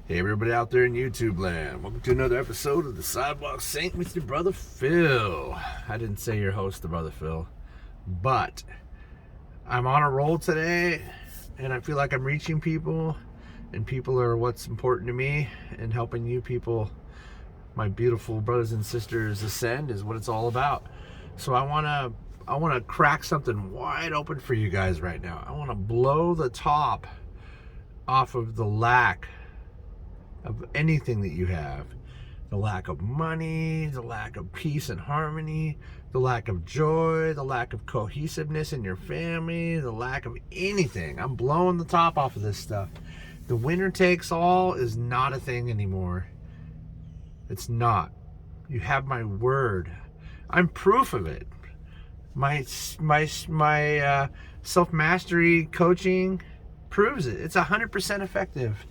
Hey everybody out there in YouTube land, welcome to another episode of the Sidewalk Saint with your brother Phil. I didn't say your host, the brother Phil, but I'm on a roll today and I feel like I'm reaching people, and people are what's important to me, and helping you people, my beautiful brothers and sisters, ascend is what it's all about. So I want to crack something wide open for you guys right now. I want to blow the top off of the lack of anything that you have. The lack of money, the lack of peace and harmony, the lack of joy, the lack of cohesiveness in your family, the lack of anything. I'm blowing the top off of this stuff. The winner takes all is not a thing anymore. It's not. You have my word. I'm proof of it. My self-mastery coaching proves it. It's 100% effective.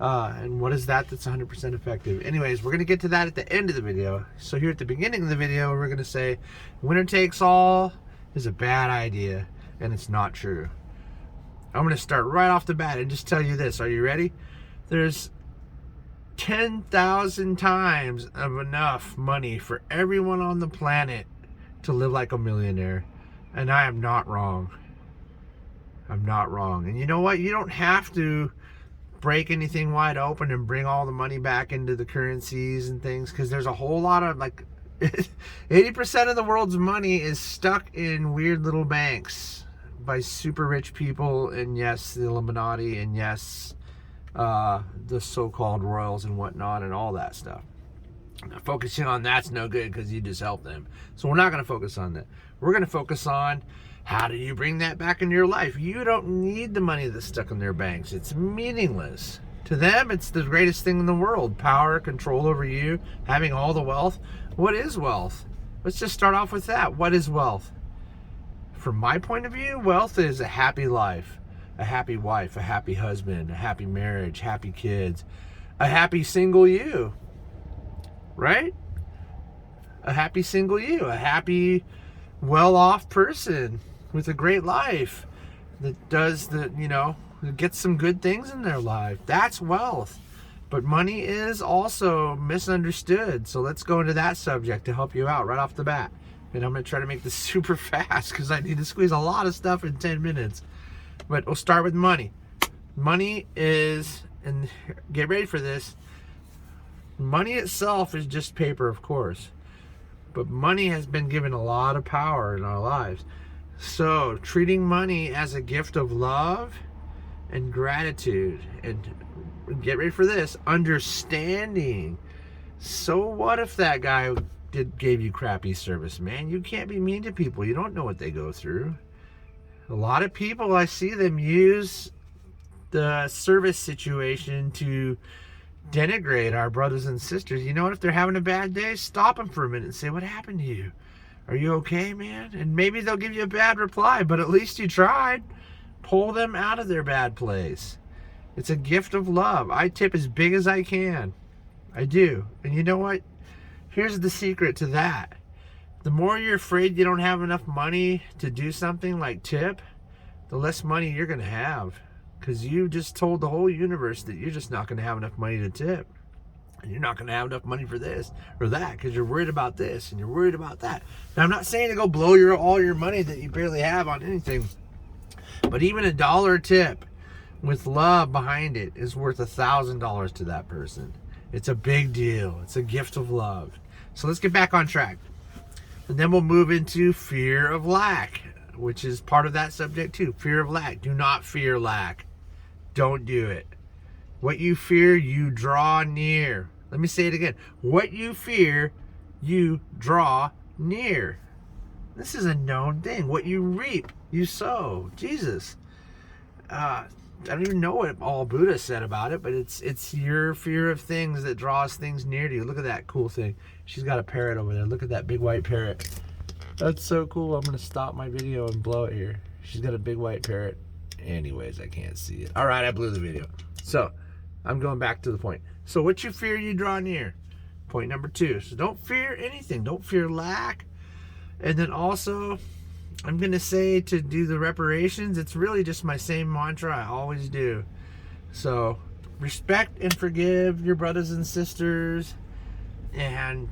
And what is that that's 100% effective? Anyways, we're going to get to that at the end of the video. So here at the beginning of the video, we're going to say winner takes all is a bad idea, and it's not true. I'm going to start right off the bat and just tell you this. Are you ready? There's 10,000 times of enough money for everyone on the planet to live like a millionaire. And I am not wrong. I'm not wrong. And you know what? You don't have to break anything wide open and bring all the money back into the currencies and things, because there's a whole lot of, like, 80% of the world's money is stuck in weird little banks by super rich people, and yes, the Illuminati, and yes, the so-called royals and whatnot and all that stuff. Now, focusing on that's no good because you just help them. So we're not going to focus on that. We're going to focus on how do you bring that back into your life. You don't need the money that's stuck in their banks. It's meaningless. To them, it's the greatest thing in the world. Power, control over you, having all the wealth. What is wealth? Let's just start off with that. What is wealth? From my point of view, wealth is a happy life, a happy wife, a happy husband, a happy marriage, happy kids, a happy single you, right? A happy single you, a happy, well-off person with a great life that does the, gets some good things in their life. That's wealth. But money is also misunderstood. So let's go into that subject to help you out right off the bat. And I'm going to try to make this super fast because I need to squeeze a lot of stuff in 10 minutes. But we'll start with money. Money is, and get ready for this, money itself is just paper, of course. But money has been given a lot of power in our lives. So treating money as a gift of love and gratitude, and get ready for this, understanding. So what if that guy gave you crappy service, man? You can't be mean to people. You don't know what they go through. A lot of people, I see them use the service situation to denigrate our brothers and sisters. You know what? If they're having a bad day, stop them for a minute and say, what happened to you? Are you okay, man? And maybe they'll give you a bad reply, but at least you tried. Pull them out of their bad place. It's a gift of love. I tip as big as I can. I do. And you know what? Here's the secret to that. The more you're afraid you don't have enough money to do something like tip, the less money you're going to have. Because you just told the whole universe that you're just not going to have enough money to tip. And you're not going to have enough money for this or that because you're worried about this and you're worried about that. Now, I'm not saying to go blow all your money that you barely have on anything. But even $1 tip with love behind it is worth $1,000 to that person. It's a big deal. It's a gift of love. So let's get back on track. And then we'll move into fear of lack, which is part of that subject too. Fear of lack. Do not fear lack. Don't do it. What you fear, you draw near. Let me say it again. What you fear, you draw near. This is a known thing. What you reap, you sow. Jesus. I don't even know what all Buddha said about it, but it's your fear of things that draws things near to you. Look at that cool thing. She's got a parrot over there. Look at that big white parrot. That's so cool. I'm going to stop my video and blow it here. She's got a big white parrot. Anyways, I can't see it. All right, I blew the video. So, I'm going back to the point. So, what you fear, you draw near. Point number 2. So, don't fear anything. Don't fear lack. And then also, I'm going to say to do the reparations, it's really just my same mantra I always do. So, respect and forgive your brothers and sisters, and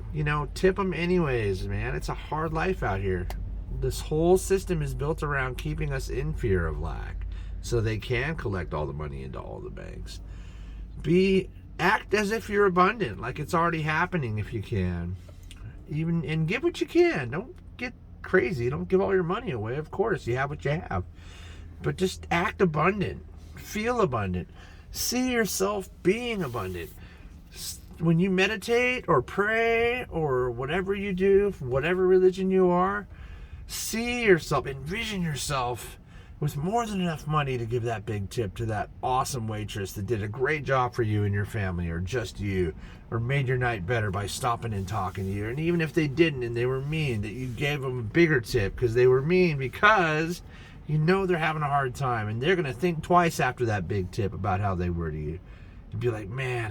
tip them anyways, man. It's a hard life out here. This whole system is built around keeping us in fear of lack, so they can collect all the money into all the banks. Act as if you're abundant, like it's already happening if you can. And give what you can. Don't get crazy. Don't give all your money away. Of course, you have what you have. But just act abundant. Feel abundant. See yourself being abundant. When you meditate or pray or whatever you do, whatever religion you are, see yourself, envision yourself with more than enough money to give that big tip to that awesome waitress that did a great job for you and your family, or just you, or made your night better by stopping and talking to you. And even if they didn't and they were mean, that you gave them a bigger tip because they were mean, because they're having a hard time, and they're going to think twice after that big tip about how they were to you. You'd be like, man,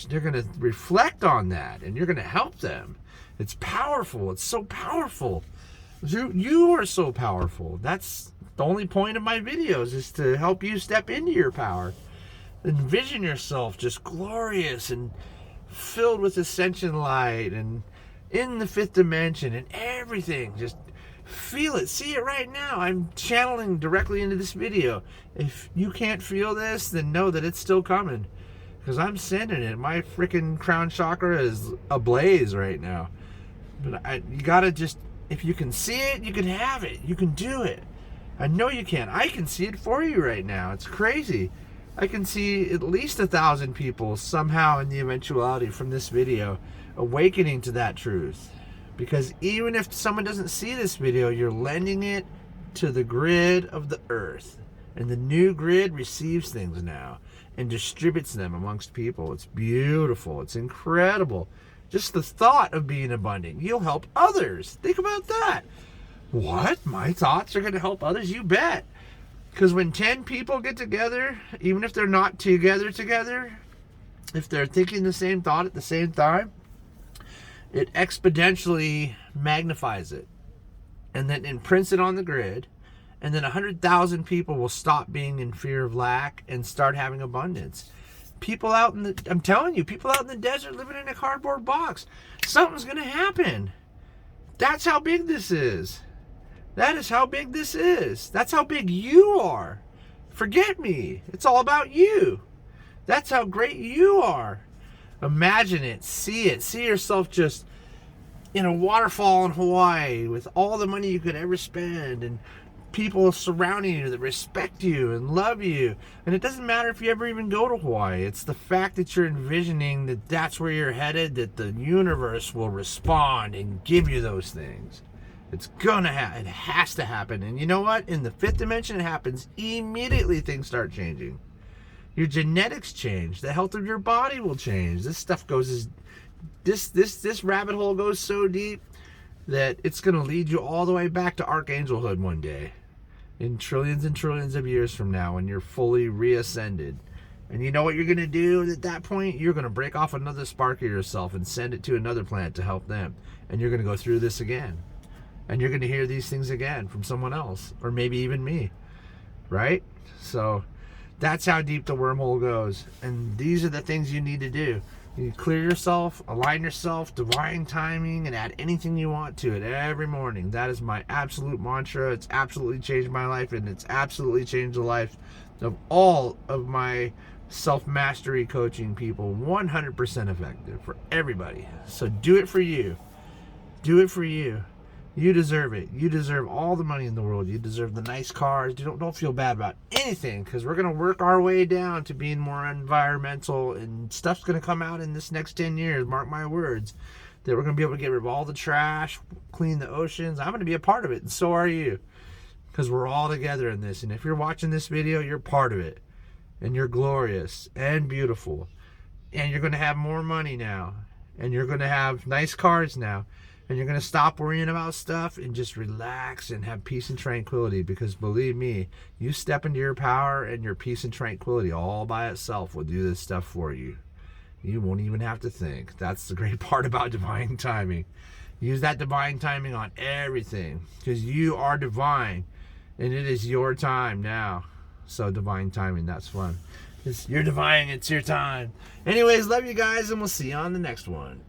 they're going to reflect on that, and you're going to help them. It's powerful. It's so powerful. You are so powerful. That's the only point of my videos, is to help you step into your power. Envision yourself just glorious and filled with ascension light and in the fifth dimension and everything. Just feel it. See it right now. I'm channeling directly into this video. If you can't feel this, then know that it's still coming, because I'm sending it. My freaking crown chakra is ablaze right now. But you gotta just, if you can see it, you can have it. You can do it. I know you can. I can see it for you right now. It's crazy. I can see at least 1,000 people somehow in the eventuality from this video awakening to that truth. Because even if someone doesn't see this video, you're lending it to the grid of the earth. And the new grid receives things now and distributes them amongst people. It's beautiful. It's incredible. Just the thought of being abundant. You'll help others. Think about that. What? My thoughts are going to help others? You bet. Because when 10 people get together, even if they're not together, if they're thinking the same thought at the same time, it exponentially magnifies it and then imprints it on the grid. And then 100,000 people will stop being in fear of lack and start having abundance. I'm telling you, people out in the desert living in a cardboard box, something's going to happen. That's how big this is. That is how big this is. That's how big you are. Forget me. It's all about you. That's how great you are. Imagine it. See it. See yourself just in a waterfall in Hawaii with all the money you could ever spend, and people surrounding you that respect you and love you. And it doesn't matter if you ever even go to Hawaii. It's the fact that you're envisioning that that's where you're headed, that the universe will respond and give you those things. It's gonna happen. It has to happen. And you know what? In the fifth dimension, it happens immediately. Things start changing. Your genetics change. The health of your body will change. This stuff goes this rabbit hole goes so deep that it's gonna lead you all the way back to archangelhood one day, in trillions and trillions of years from now, when you're fully reascended. And you know what you're gonna do at that point? You're gonna break off another spark of yourself and send it to another planet to help them. And you're gonna go through this again. And you're going to hear these things again from someone else, or maybe even me, right? So that's how deep the wormhole goes. And these are the things you need to do. You clear yourself, align yourself, divine timing, and add anything you want to it every morning. That is my absolute mantra. It's absolutely changed my life, and it's absolutely changed the life of all of my self-mastery coaching people. 100% effective for everybody. So do it for you. Do it for you. You deserve it. You deserve all the money in the world. You deserve the nice cars. Don't feel bad about anything, because we're going to work our way down to being more environmental, and stuff's going to come out in this next 10 years, mark my words, that we're going to be able to get rid of all the trash, clean the oceans. I'm going to be a part of it, and so are you, because we're all together in this. And if you're watching this video, you're part of it, and you're glorious and beautiful, and you're going to have more money now, and you're going to have nice cars now. And you're going to stop worrying about stuff and just relax and have peace and tranquility, because believe me, you step into your power, and your peace and tranquility all by itself will do this stuff for you. You won't even have to think. That's the great part about divine timing. Use that divine timing on everything, because you are divine, and it is your time now. So divine timing, that's fun. You're divine. It's your time. Anyways, love you guys, and we'll see you on the next one.